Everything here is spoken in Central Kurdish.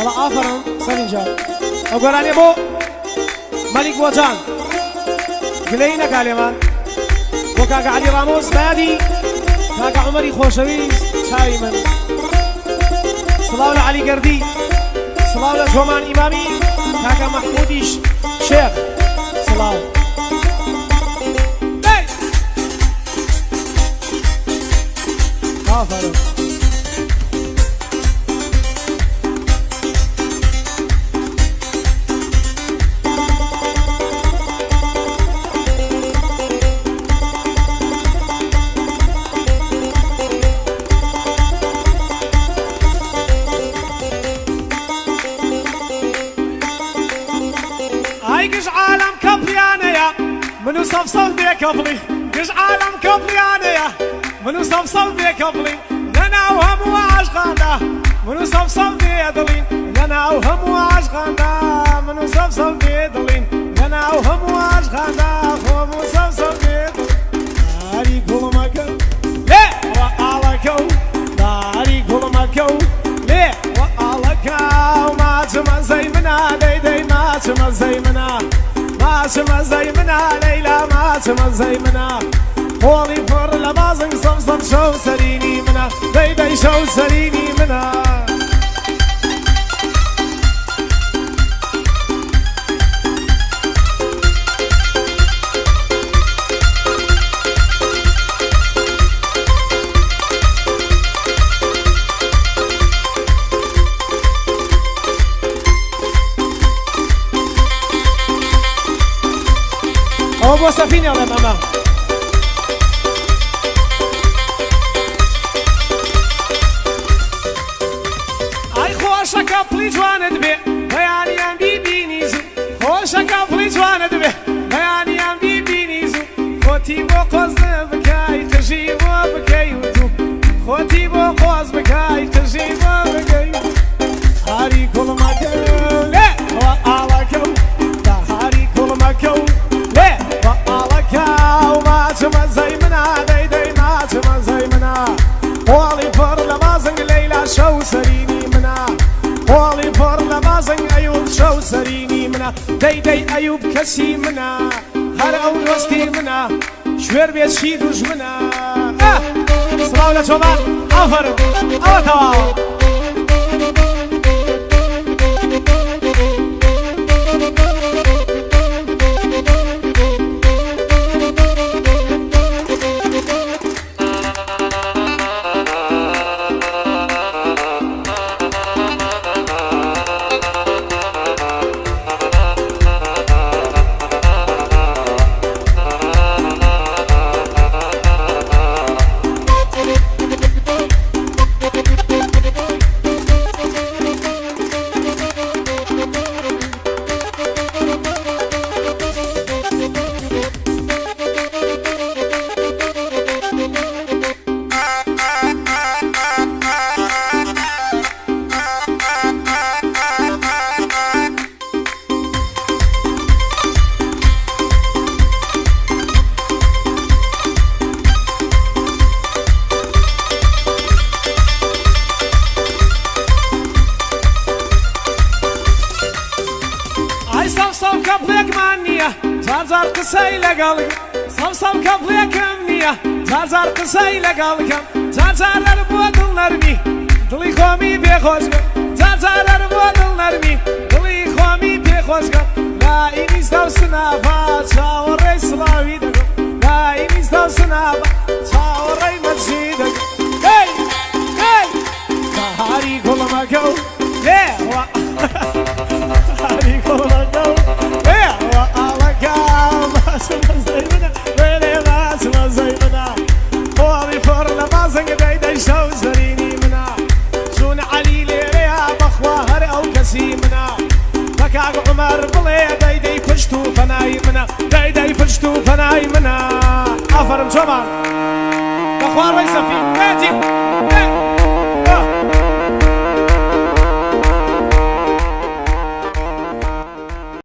والله آفرم سرنجا أقولاني بو ملك بوجان قلينا كاليمان وكاكا علي راموس بادي كاكا عمري خوشويس شاوي من صلاة علي قردي صلاة جومان إمامي كاكا محموديش شيخ صلاة آفرم قش عالم كبليانيا منو صفصف بيك قبلي قش عالم كبليانيا منو صفصف بيك قبلي لنا وهم وعشقانا منو صفصف بيدلين لنا وهم وعشقانا منو صفصف بيدلين لنا وهم وعشقانا وهم صفصف بيدلين داري كل مكان ليه وقالكو داري كل مكان ليه وقالكو ما تمن زي منا دي ما تمن زي منا ما تمن زي منا ليلى ما تمن زي منا قولي فر لبازن صمصم شو سريني منا دي شو سريني منا أبو سفينة يا ماما أي خوشك أبلي جواند بي بياني أم بيبينيزو خوشك أبلي جواند بي بياني أم بيبينيزو خوتي بوقوز بكاي تجيب وبكاي ودو خوتي بوقوز بكاي تجيب وبكاي هاري كل مكان لا وقالكو دا هاري كل مكان لا وما تمن زي منا دي ما تمن زي منا قولي فر لبازن ليلى شو سريني منا قولي فر لبازن أيوب شو سريني منا دي أيوب كسي منا هر أول وستي منا شوير بيت شيدوش منا صلاة لشومان أفرم أو تواو صمصم كبليك مانية زار قصي لقلق صمصم كبليك أمنية زار قصي لقلق زار أربوة النرمي دلي خومي بيخوشك زار أربوة النرمي دلي خومي بيخوشك لا إني استوسنا فاتشاوري صلاوي دقل لا إني استوسنا فاتشاوري مسجدك هاي هاي هاري كل مكو ليه هاري كل مكو ليه وقالكو ما تمن زي منا ويلي ما تمن زي منا قولي فر لبازن دي شو سريني منا شون علي ليليا بخواهر أو كسي منا فكاك عمر بلي دي فشتو فناي منا دي فشتو فناي منا أفرم شومان بخوار ويسفين